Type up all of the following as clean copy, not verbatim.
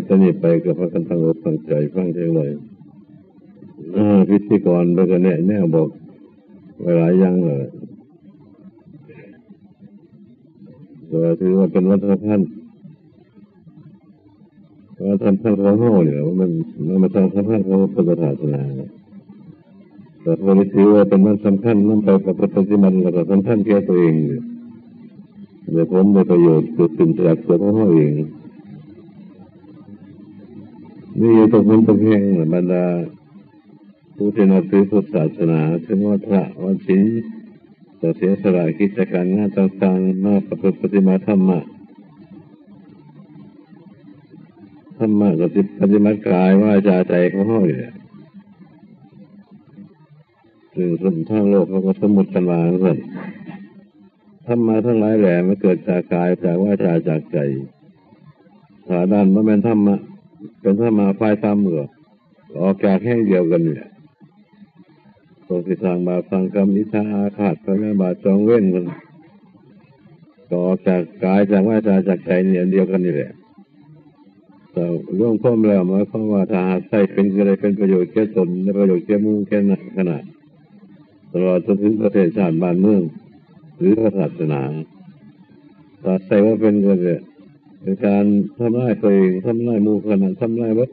ตอนนี้ไปกับพระกันทั้งอกทั้งใจฟังเท่าไหร่พิธีกรแล้วก็แน่บอกเวลายังถือว่าเป็นวัฒนธรรมของเฮาเนี่ยมันมาทำสำคัญของพุทธศาสนาแต่พอถือว่าเป็นมันสำคัญมันไปกับปฏิบัติแล้วก็สำคัญแก่ตัวเองเดี๋ยวผมได้ประโยชน์เกิดขึ้นจากตัวของเฮาเองนี่ตกมันตกแห่งบรรดาผู้ที่นับถือพุทธศาสนาถึงว่าพระวันศีลจะเสียสละกิจการงานต่างๆมาประพฤติปฏิบัติธรรมะก็สิปฏิบัติกายวาจาใจของเฮาเนี่ยซึ่งทางโลกเขาก็สมมุติกันว่าซั่นธรรมะทั้งหลายแหละมันเกิดจากกายจากวาจาจากใจถ้าด้านบ่แม่นธรรมะเป็นธรรมะฝ่ายธรรมก็ออกจากแห่งเดียวกันเนี่ยตัวที่สร้างบาปสร้างกรรมอิจฉาอาฆาตพยาบาทจองเว้นกันก็ออกจากกายจากวาจาจากใจเนี่ยเดียวกันนี่แหละแต่ร่วมความแล้วหมายความว่าถ้าหากใช้เป็นอะไรเป็นประโยชน์แก่ตนและประโยชน์แก่หมู่แก่คณะตลอดจนถึงประเทศชาติบ้านเมืองหรือศาสนาถ้าใช้ว่าเป็นก็จะเป็นการทำลายตัวเองทำลายหมู่คณะทำลายวัด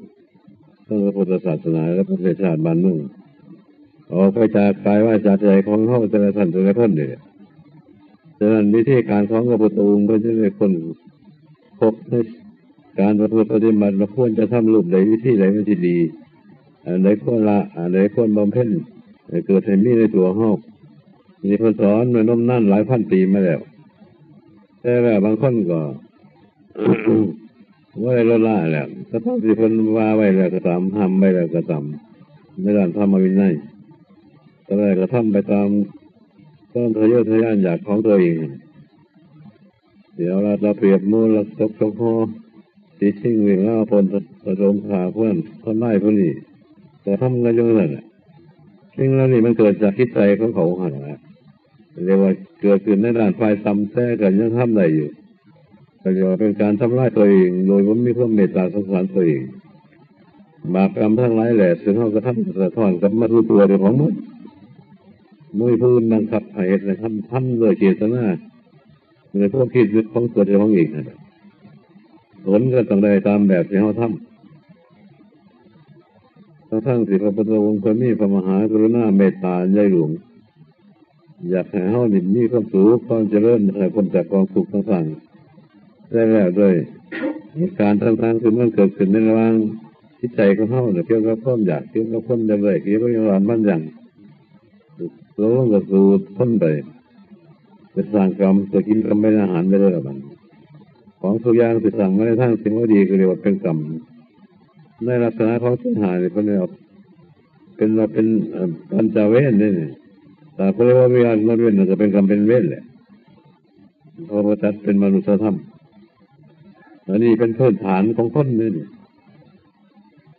ทั้งพุทธศาสนาและประเทศชาติบ้านเมืองออกไปจากกายวาจาใจของเฮาแต่ละท่านแต่ละคนเนี่ยฉะนั้นวิธีการของพระพุทธองค์ก็จะได้คนพบในการประพฤติปฏิบัติเราควรจะทำรูปใดวิธีใดมันที่ดีอันใดควรละอันใดควรบำเพ็ญให้เกิดให้มีในตัวเฮามีพระสอนมาน้มนั่นหลายพันปีมาแล้วแต่แล้วบางคนก็ ว่าได้ลดละแล้วก็ต้องสิเพิ่นว่าไว้แล้วก็ตามห้ามไว้แล้วก็ตามไม่ได้ทำมาวินัยแต่แรกก็ทำไปตามต้นทะเยอทะยานอยากของตัวเองเดี๋ยวเราเปรียบมูลเราตกคอสีชิงวิ่งแล้วพลประสมขาเพื่อนคนไล่ผู้นี้แต่ทำกันยังไงน่ะสิ่งเหล่านี้มันเกิดจากคิดใจของเขาหันนะเรียกว่าเกิดขึ้นในด้านฝ่ายซ้ำแท้กันยังทำได้อยู่ก็เรียกว่าเป็นการทำลายตัวเองโดยว่ามีความเมตตาสงสารตัวเองบาปกรรมทั้งหลายแหละซึ่งเขากระทำสะท้อนกับมาดูตัวเดียวของมันมือพื้นบังคับให้เหตุทำโดยเจตนาในพวกคิดยึดของตัวเดียวของอีกนะผลก็ต้องได้ตามแบบที่เขาทำทั้งที่พระพุทธองค์มีพระมหากรุณาเมตตาใหญ่หลวงอยากให้เขานี่มีความสุขความเจริญให้พ้นจากกองทุกข์ต่างๆได้แล้วด้วยเหตุการณ์ต่างๆคือมันเกิดขึ้นในระหว่างจิตใจของเขาเนี่ยเกี่ยวกับความอยากเกี่ยวกับความอยากได้เกี่ยวกับความบัญญัติเราต้องกระสูดพ้นไปเป็นสร้างกรรมจะกินกรรมเป็นอาหารไม่ได้หรอกมันของทุกอย่างที่สั่งมาในทางสิ่งว่าดีก็เรียกว่าเป็นกรรมในลักษณะของสังหารเนี่ยเป็นปัญจเวทนี่แต่เพราะว่าวิญญาณมันเวทจะเป็นกรรมเป็นเวทแหละเพราะว่าจัดเป็นมนุษยธรรมอันนี้เป็นพื้นฐานของคนนี่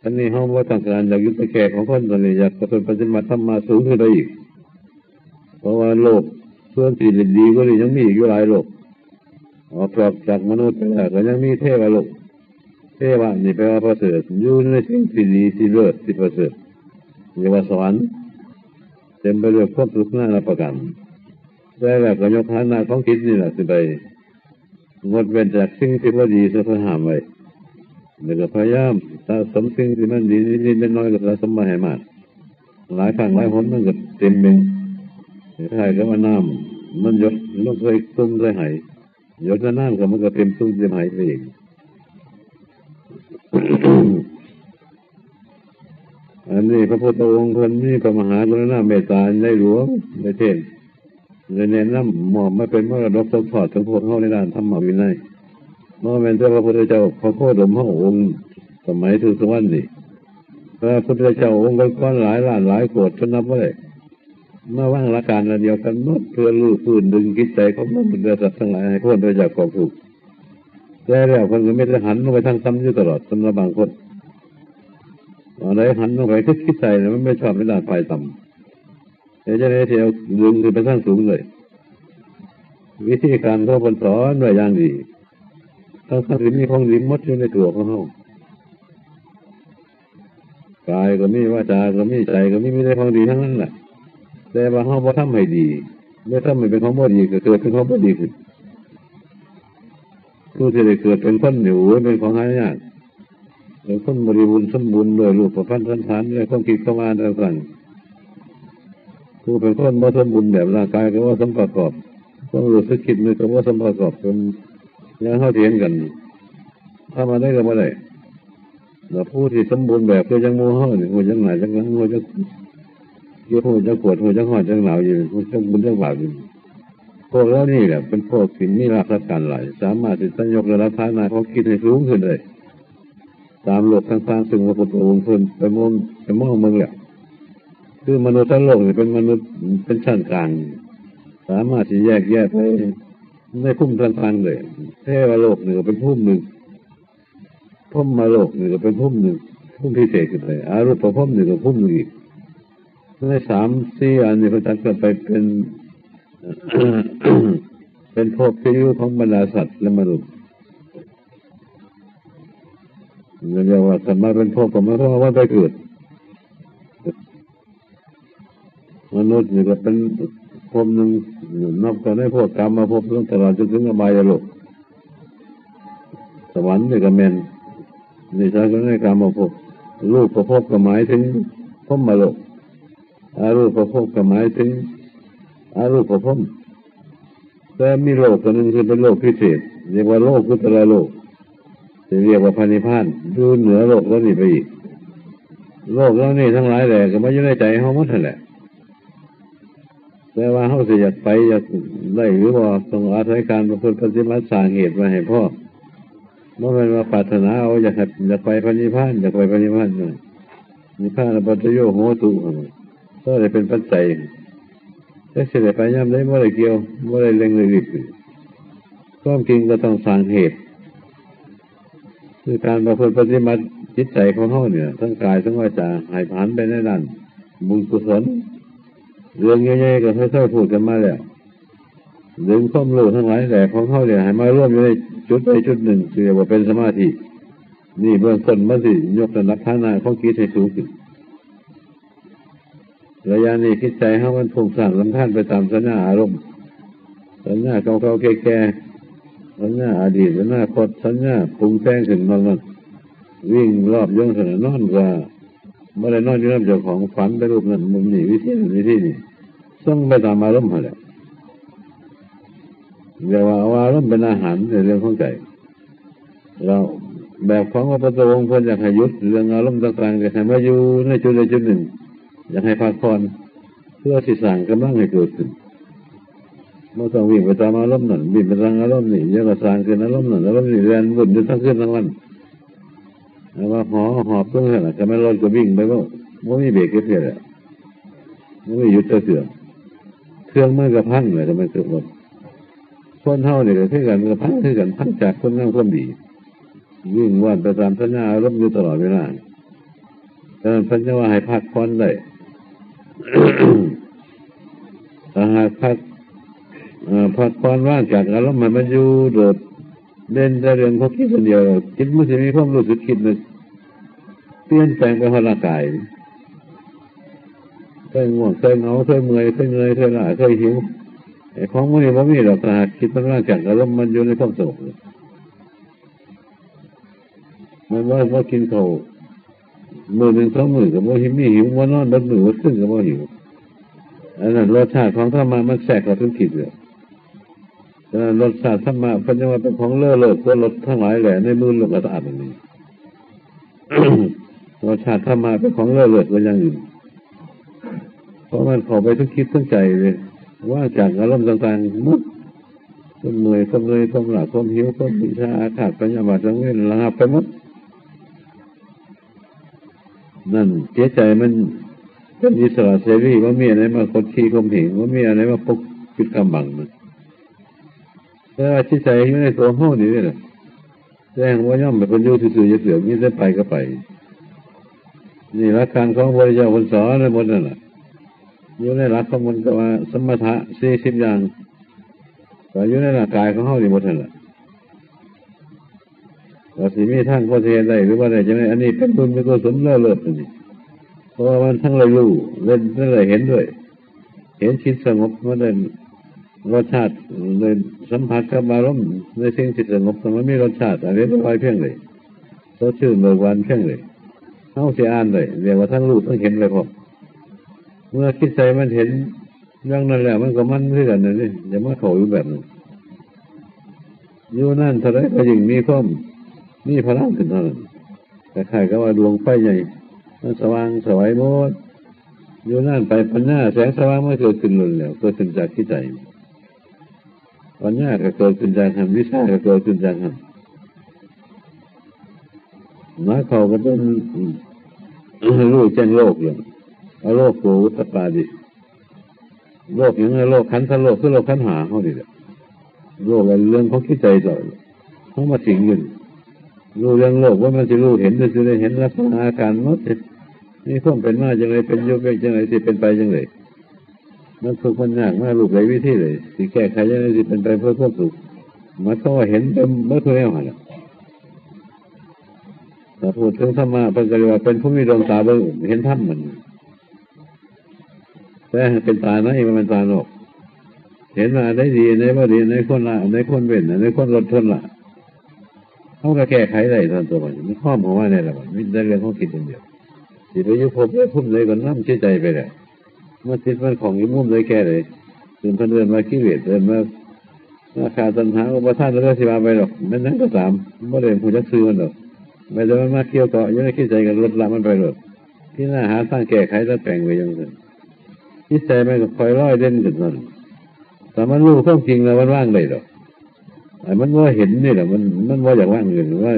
อันนี้เขาว่าต่างกันอยากยึดแก่ของคนตอนนี้อยากจะเป็นปฏิบัติธรรมมาสูงขึ้นไปอีกเพราะว่าโลกส่วนที่ดีก็ยังมีอีกหลายโลกออกจากมนุษย์ไปแล้วก็ยังมีเทวโลกเทวะนี่แปลว่าประเสริฐอยู่ในสิ่งที่ดีที่เลิศที่ประเสริฐเรียกว่าสวรรค์เต็มไปด้วยความสุขน่ารับประกันได้แล้วก็ยกฐานะของคิดนี่แหละสิไปงดเว้นจากสิ่งที่ว่าดีจะห้ามไว้แล้วก็พยายามสะสมสิ่งที่มันดีนิดๆน้อยๆก็สะสมมาให้มากหลายครั้งหลายหนมันก็เต็มเป็นใช่ก็ว่าน้ำมันหยดลงไปตุ้มใส่ไหหยดน้ำก็มันก็เต็มตุ้มเต็มไหไปอีก อันนี้พระพุทธองค์คนนี้พระมหากรุณาเมตตาในหลวงในเทศเลยแนะนำหมอบมาเป็นมรดกตกทอดทั้งพวกเขาในด้านธรรมวินัยเมื่อเป็นพระพุทธเจ้าพระโคดมพระองค์สมัยทุกสวรรค์นี่พระพุทธเจ้าองค์ก้อนหลายล้านหลายโกรธจนนับไม่ได้เมื่อว่างละการเดียวกันหมดเพื่อลื้อฟื้นดึงจิตใจของมนุษย์สัตว์ทั้งหลายให้พ้นจากกองทุกข์แต่แล้วคนก็ไม่ได้หันลงไปทางซ้ำอยู่ตลอดสำหรับบางคนอะไรหันลงไปคิดใจเนี่ยมันไม่ชอบในด้านฝ่ายต่ำแต่จะได้เที่ยวดึงขึ้นไปทางสูงเลยวิธีการเขาสอนไว้อย่างดี ทั้งที่มีของดีหมดอยู่ในตัวของเขากายก็มีวาจาก็มีใจก็มีได้ของดีทั้งนั้นแหละแต่ว่าเขาบ่ทำให้ดีเมื่อทำให้เป็นของบ่ดีก็เกิดเป็นของบ่ดีขึ้นผู้ที่ได้เกิดเป็นคนอยู่เป็นของหายากเป็นคนบริบูรณ์สมบูรณ์ด้วยรูปประพันธ์สันฐานด้วยความคิดความอ่านต่างๆผู้เป็นคนบ่สมบูรณ์แบบร่างกายก็ว่าสมประกอบต้องรู้สึกคิดนึกก็ว่าสมประกอบเป็นยังเข้าเทียงกันถ้ามาได้ก็มาได้แต่ผู้ที่สมบูรณ์แบบคือยังโมห่อเนี่ยหัวจังหนาจังหลังหัวจังเกี่ยวหัวจังปวดหัวจังหอดจังหนาวอยู่หัวจังบุญจังบาปอยู่พวกเรานี่แหละเป็นพวกที่มีราคาการหลายสามารถที่จะยกระดับฐานะเขาคิดให้สูงขึ้นเลยตามโลกต่างๆซึ่งพระพุทธองค์เพิ่นไปมองเมืองแหละคือมนุษย์ทั้งโลกนี่เป็นมนุษย์เป็นชั้นกลางสามารถที่แยกแยะไปในภูมิต่างๆเลยเทวโลกหนึ่งเป็นภูมิหนึ่งพรหมโลกหนึ่งเป็นภูมิหนึ่งภูมิพิเศษขึ้นไปอารูปภพหนึ่งกับภูมิหนึ่งอีกใน3-4อันนี้พระจักรก็ไปเป็น เป็นภพที่อยู่ของบรรดาสัตว์และมนุษย์เรียกว่าสมมาเป็นภพก็ไม่เพราะว่าไปเกิดมนุษย์นี่ก็เป็นภพหนึ่งนับกันให้พวกกรรมมาภพตั้งตลอดจนถึงอบายโลกสวรรค์นี่ก็แม่นนี่ใช้กันให้กรรมมาภพรูปประภพก็หมายถึงพรหมโลกอารูปประภพก็หมายถึงอารูปภพแต่มีโลกตัวหนึ่งคือเป็นโลกพิเศษเรียกว่าโลกกุตระโลกเรียกว่าพระนิพพานดูเหนือโลกแล้วนี่ไปอีกโลกแล้วนี่ทั้งหลายแหละก็ไม่อยู่ในใจเขาหมดนั่นแหละแต่ว่าเขาจะอยากไปอยากได้หรือว่าต้องอาศัยการประพฤติปฏิบัติสร้างเหตุมาให้พ่อเมื่อเป็นว่าปรารถนาเอาอยากไปพระนิพพานอยากไปพระนิพพานเลยนิพพานปัจจโยโหตุก็เลยเป็นปัจจัยแต่เสด็จไปย่ำได้เมื่อไรเกี่ยวเมื่อไรเล็งเลยรีบความจริงก็ต้องสร้างเหตุคือการประพฤติปฏิบัติจิตใจของเขาเนี่ยทั้งกายทั้งวาจาให้ผ่านไปในด้านบุญกุศลเรื่องใหญ่ๆก็ค่อยๆพูดกันมาแล้วดึงความรู้ทั้งหลายแหล่ของเขาเนี่ยให้มาร่วมอยู่ในจุดใดจุดหนึ่งคือว่าเป็นสมาธินี่เบื้องต้นมันสิยกระดับฐานะของจิตให้สูงขึ้นระยะนี้คิดใจเขามันพุ่งสั่งลำท่านไปตามสัญญาอารมณ์สัญญาเก่าๆแก่ๆสัญญาอดีตสัญญาคดสัญญาปรุงแต่งขึ้นมันวิ่งรอบย่องสนนอนว่าเมื่อไรนอนอยู่น้ำเจ้าของฝันไปรูปนั้นมุมนี้วิธีนี้ต้องไปตามอารมณ์แหละเดี๋ยวว่าอารมณ์เป็นอาหารในเรื่องของใจเราแบบของพระพุทธองค์เพิ่นอยากให้หยุดเรื่องอารมณ์ต่างๆอยากให้มาอยู่ในจุดใดจุดหนึ่งอยากให้พักผ่อนเพื่อที่สร้างกำลังให้เกิดขึ้นเมื่อต้องวิ่งไปตามอารมณ์นั่นวิ่งไปตามอารมณ์นี่ยังก็สร้างขึ้นอารมณ์นั่นอารมณ์นี่เรียนวุ่นอยู่ทั้งคืนทั้งวันแต่ว่าหอบต้องขนาดจะไม่รอดก็วิ่งไปว่ามีเบรกเสียเลยไม่มีหยุดเสือเครื่องมือกับพังเลยจะไม่เกิดรถคนเท่าเนี่ยก็คือกันกับพังคือกันพังจากคนงามคนดีวิ่งว่านไปตามสัญญาอารมณ์อยู่ตลอดเวลาแต่พันจะว่าให้พักผ่อนได้ ถ้าหากพักผ่อนว่างจากอารมณ์มันอยู่โดดเด่นแต่เรื่องพวกคิดคนเดียวจิตมันจะมีความรู้สึกคิดนึกเปลี่ยนแปลงไปพร่างกายเคยง่วงเคยเหงาเคยเมื่อยเคยเหนื่อยเคยล้าเคยหิวไอ้ของมันนี่มันมีหรอกแต่หากคิดมันว่างจากอารมณ์มันอยู่ในความสงบมันว่ากินข้าวมือหนึ่ง2 มื้อกับว่าหิวว่านอนบัดมือว่าขึ้นกับว่าหิวอันนั้นรสชาติของธรรมะมันแทรกเข้าถึงจิตเลยแต่รสชาติธรรมะเป็นยังไงเป็นของเล่อเลิศตัวรสทั้งหลายแหละในมือหลงอัตตาแบบนี้ รสชาติธรรมะเป็นของเล่อเลิศกว่าอย่างอื่นเพราะมันเข้าไปทุกคิดทั้งใจเลยว่าจากอารมณ์ต่างๆมุดความเหนื่อยความหลับความหิวความอิจฉาอาฆาตปัญญาบาทสังเวชระงับไปหมดนั่นเสียใจมันเป็นอิสระเสรีว่ามีอะไรมากดขี่ข่มเหงว่ามีอะไรมาปกปิดกำบังมันแต่ว่าจิตใจอยู่ในตัวห้องนี่แหละแจ้งว่าย่อมเป็นคนอยู่ซื่อๆเสือมีแต่ไปก็ไปนี่หลักการของพระพุทธเจ้าคนสอนในหมดนั่นแหละอยู่ในหลักของมันก็ว่าสมถะ40 อย่างก็อยู่ในร่างกายของห้องนี่หมดนั่นแหละ ว่าสิมีทางพอเทได้หรือว่าอะไรจังไงอันนี้เป็นบุญเป็นกุศลเลิศนี่เพราะว่ามันทั้งเลยรู้เล่นทั้งเลยเห็นด้วยเห็นจิตสงบมันเลยรสชาติเลยสัมผัสกับอารมณ์ในสิ่งที่สงบมันมีรสชาติอะไรก็ไปเพียงเลยสดชื่นเบิกบานเพียงเลยเขาเสียอ่านเลยเรียกว่าทั้งรู้ทั้งเห็นเลยพอเมื่อคิดใจมันเห็นเรื่องนั้นแล้วมันก็มันเรื่องนั้นนี่อย่ามาโถอยู่แบบนั้นอยู่นั่นเท่าไรก็ยิ่งมีความมีพลังขึ้นเท่านั้นแต่ใครก็ว่าดวงไฟใหญ่มันสว่างสวยหมดอยู่นั่นไปปัญญาแสงสว่างไม่เกิดขึ้นเลยแล้วเกิดขึ้นจากที่ใจปัญญาก็เกิดขึ้นจากธรรมวิชาก็เกิดขึ้นจากธรรมมาเขาก็ต้องรู้แจ้งโลกอย่างเอาโลกโกอุตตปาดิโลกอย่างโลกขันธ์โลกคือโลกขันธ์หาเขาดิโลกเรื่องของคิดใจต่อเขามาสิงอยู่รู้เรื่องโลกว่ามันจะรู้เห็นจะได้เห็นลักษณะอาการมันนี่ข้อมเป็นมาจังไรเป็นโยกจังไรสิเป็นไปจังไรมันสุขมันยากมากลูกไหลวิธีเลยสิแก้ไขจังไรสิเป็นไปเพื่อความสุขมันก็เห็นเป็นเมื่อทุเรียนหันแต่พูดถึงธรรมะเป็นกระว่าเป็นผู้มีดวงตาเห็นธรรมมันแต่เป็นตาไหนมันตาโลกเห็นว่าได้ดีในว่าดีในคนละในคนเว้นในคนลดทนละเขาก็แก้ไขได้ตอนตัวมันข้อมของว่าเนี่ยแหละมันมีเรื่องของคิดอย่างเดียวสิไปยุบพบเลยพุ่มเลยก็น้ำเชื่อใจไปเลยเมื่อคิดมันของยิ่งมุ่มเลยแก่เลยถึงพันเดือนมาขี้เหร่เดินมาราคาตันหาอุปทานแล้วก็สิบาไปหรอกมันนั่นก็สามไม่ได้ผู้จักซื้อมันหรอกไม่ได้มันมาเกี่ยวเกาะยังไม่คิดใจกันลดละมันไปหรอกที่น่าหาสร้างแก้ไขแล้วแต่งไว้ยังไงคิดใจมันก็คอยร้อยเด่นขึ้นนั่นแต่มันรู้ข้อจริงแล้วมันว่างเลยหรอกไอ้มันว่าเห็นนี่แหละมันว่าอย่างว่างเงินว่า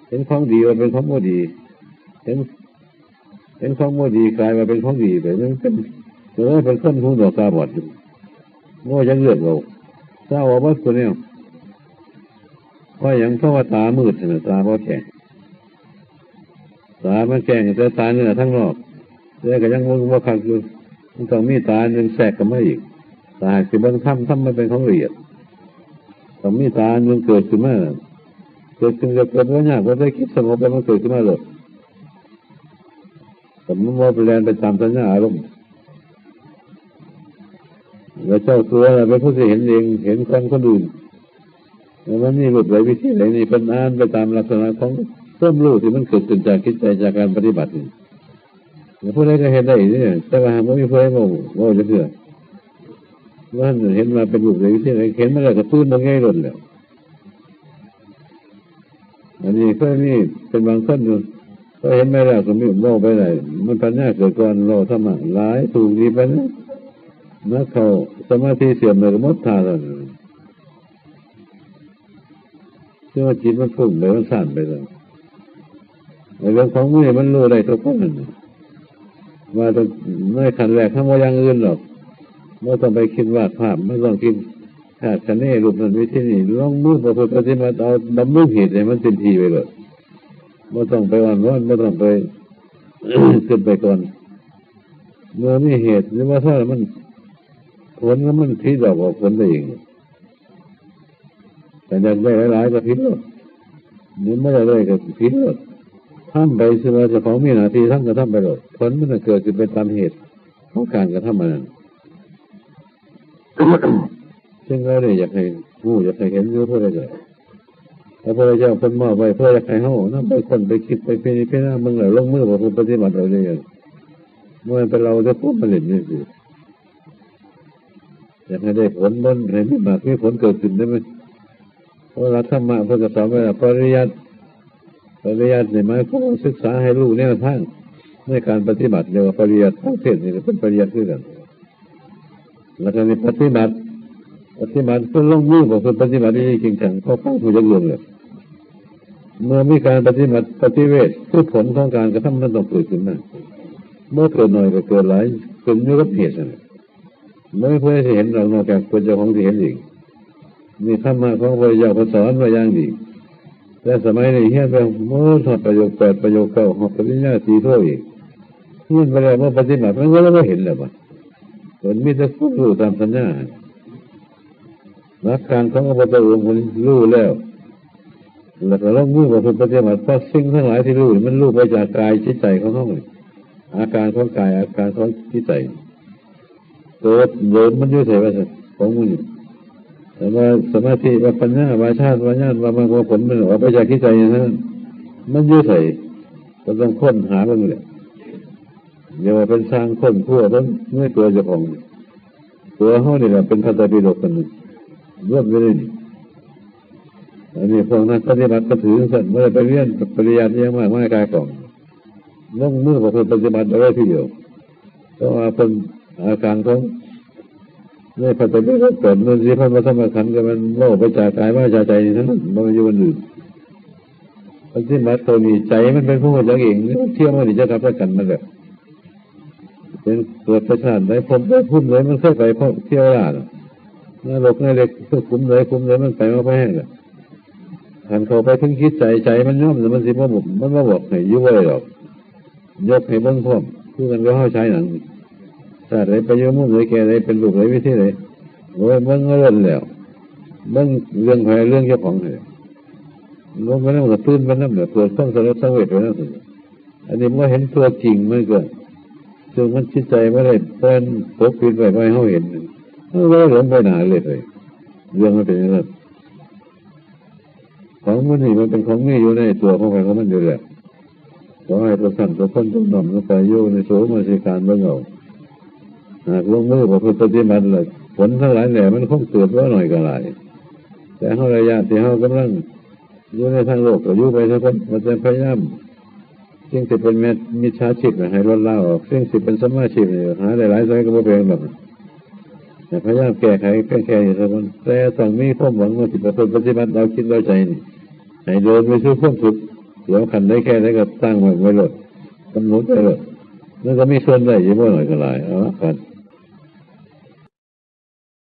เห็นของดีว่าเป็นของโมดีเห็นของโมดีกลายมาเป็นของดีไปนั่นเป็นคนหูหนวกตาบอดอยู่โง่ยังเลือกเราเจ้าว่าวัดตัวเนี้ยว่าอย่างเพราะว่าตามืดนะตาเพราะแข็งตามันแข็งแต่ตาเนื้อทั้งนอกแล้วก็ยังว่าขังอยู่มันต้องมีตาหนึ่งแทรกกันมาอีกตาคือเบื้องถ้ำมันเป็นของละเอียดต้องมีตาหนึ่งเกิดขึ้นมาเกิดขึ้นกับเกิดว่าเนี่ยว่าได้คิดสงบแล้วมันเกิดขึ้นมาเลยแต่มันว่าไปเรียนไปตามสัญญาอารมณ์แล้วเจ้าตัวเป็นผู้ที่เห็นเองเห็นคนอื่นแล้วมันนี่หลุดไหลวิธีไหนนี่เป็นอ่านไปตามลักษณะของเพิ่มรู้ที่มันเกิดขึ้นจากคิดใจจากการปฏิบัติแล้วผู้ใดก็เห็นได้เนี่ยแต่ว่าไม่มีผู้ใดว่าจะเชื่อว่าเห็นมาเป็นหลุดไหลวิธีไหนเห็นมาแล้วก็ตื้นมาง่ายหล่นแล้วอันนี้ก็นี่เป็นบางคนอยู่ก็เห็นไม่แล้วก็มีโม่ไปไหนมันปัญญาเกิดก่อนโลธรรมะหลายถูกดีไปนะนักเขาสมาธิเสื่อมเลยก็มดทาแล้วเชื่อว่าจิตมันฟุ้งไปมันสั่นไปแล้วในเรื่องของมือมันรู้ได้ทุกคนว่าจะไม่ขันแรกทั้งว่าอย่างอื่นหรอกไม่ต้องไปคิดวาดภาพไม่ต้องคิดขาดคะแนนรูปนั้นวิธีนี้ลองมือประพฤติปฏิบัติเอาดำเนินเหตุให้มันเต็มที่ไปเลยไม่ต้องไปวันไม่ต้องไป ขึ้นไปก่อนเมื่อมีเหตุหรือว่าถ้ามันผลแล้วมันพิจารณาออกผลได้เองแต่อยากได้หลายๆก็พิจารณานี่ไม่ได้เลยก็พิจารณาทำไปซึ่งว่าจะของมีหน้าที่ทำก็ทำไปเลยผลมันเกิดขึ้นเป็นตามเหตุของการกระทำมันซึ่งเราเนี่ยอยากให้ผู้อยากให้เห็นรู้เพื่ออะไรเลยพระพุทธเจ้าคนมอบไว้เพื่ออยากให้เขานั่งไปคนไปคิดไปพิจารณามึงเหล่าลงมือปฏิบัติเราเลยเมื่อเป็นเราจะพูดผลิตนี่สิอยากให้ได้ผลบนเห็นมากมีผลเกิดขึ้นได้ไหมเพราะรัฐธรรมะพระจะสอนไว้ปริยัติเนี่ยหมายความว่าศึกษาให้รู้แนวทางในการปฏิบัติเรียกว่าปริยัติทั้งเทศนี่เป็นปริยัติด้วยกันแล้วก็ในปฏิบัติเพื่อลงมือบอกคนปฏิบัติที่จริงจังเขาฟังผู้ยังรวมเลยเมื่อมีการปฏิบัติปฏิเวทคือผลของการกระทำนั้นต้องเกิดขึ้นมาเมื่อเกิดหน่อยก็เกิดหลายขึ้นอยู่กับเหตุนั่นไม่เพื่อให้เห็นเรานอกจากคนเจ้าของที่เห็นอีกมีธรรมะของพระเจ้าสอนมาอย่างดีแต่สมัยนี้เฮียนไปเมื่อถอดประโยค8ประโยค9หอบปริญญา4โทอีกเฮียนไปแล้วเมื่อปฏิบัติมันก็แล้วก็เห็นแล้วป่ะผลมีแต่ผู้รู้ตามสัญญาหลักการของพระพุทธองค์รู้แล้ว แล้วก็ลงมือประพฤติปฏิบัติเพราะสิ่งทั้งหลายที่รู้มันรู้ไปจากกายจิตใจของเขาเลยอาการของกายอาการของจิตใจตัวโยมมันยุ่ยใส่ว่าของมึงแต่ว่าสมาธิว่าปัญญาว่าชาติว่าญาณว่ามันว่าผลมันออกไปจากจิตใจนั้นมันยุ่ยใส่ก็ต้องค้นหามันเลยอย่าว่าเป็นสร้างค้นทั่วทั้งเมื่อตัวเจ้าของตัวเขาเนี่ยเป็นพันธะปิฎกกันรวบไปเลยอันนี้พวกนั้นปฏิบัติก็ถือสั่นไม่ได้ไปเรียนปริยัติยังมากไม่กายกล่องลงมือประพฤติปฏิบัติเอาไว้ทีเดียวเพราะว่าเป็นอาการของในพันธะปิฎกเกิดมันสิพันธะธรรมขันธ์ก็มันโลภไปจากกายว่าจากใจนั้นมันอยู่มันอื่นปฏิบัติตัวนี้ใจมันเป็นผู้จักเองเที่ยวมันจะทำให้กันมันแบบเป็นเกิดประชาติได้ผมได้พุ่มเลยมันเคยไปเพราะเที่ยวล่านรกในเล็กคุ้มเลยมันไปมาแห้งเลยขันเขาไปถึงคิดใจมันย่อมมันสิมันมาบอกให้ยุ่ยหรอกยกให้เบิ้งพร้อมคือมันก็เข้าใช้หนังถ้าอะไรไปยุ่งมุ่งเลยแกอะไรเป็นลูกอะไรวิธีไหนโอ้ยเบิ้งก็เล่นแล้วเบิ้งเรื่องใครเรื่องเจ้าของเลยลงไปนั่งกับตื้นไปนั่งเดี๋ยวตัวต้องสลดสังเวชไปนั่งอันนี้มันเห็นตัวจริงไม่เกินซึ่งมันจิตใจไม่ได้เป็นปกปิดไว้ไม่ให้เห็นมันก็หลงไปหนาเลยเรื่องมันเป็นอย่างนั้นของมันนี่มันเป็นของมีอยู่ในตัวของใครของมันอยู่แหละขอให้ตัวสั่นตัวคนต้องนำลงไปโยในโสมสิการเบื้องเอาหากลงมือพอปฏิบัติเลยผลทั้งหลายแหล่มันคงเกิดว่าหน่อยก็หลายแต่เขาระยะที่เขากำลังอยู่ในทางโลกก็อยู่ไปทุกคนมันจะพยายามสิ่งที่เป็นมิจฉาชีพให้ลดละออกสิ่งที่เป็นสมาชีพหาหลายๆสายก็ไม่เป็นแบบแต่พยายามแก้ไขแก้อยู่ทุกคนแต่ต้องมีความหวังว่าที่ปฏิบัติเราคิดเราใจนี่ให้เดินไปสู่ความสุขเดี๋ยวขันได้แค่ไหนก็ตั้งไว้เลยกำหนดไปเลยแล้วก็มีส่วนได้ยิ่งว่าหน่อยก็หลายเอาละกัน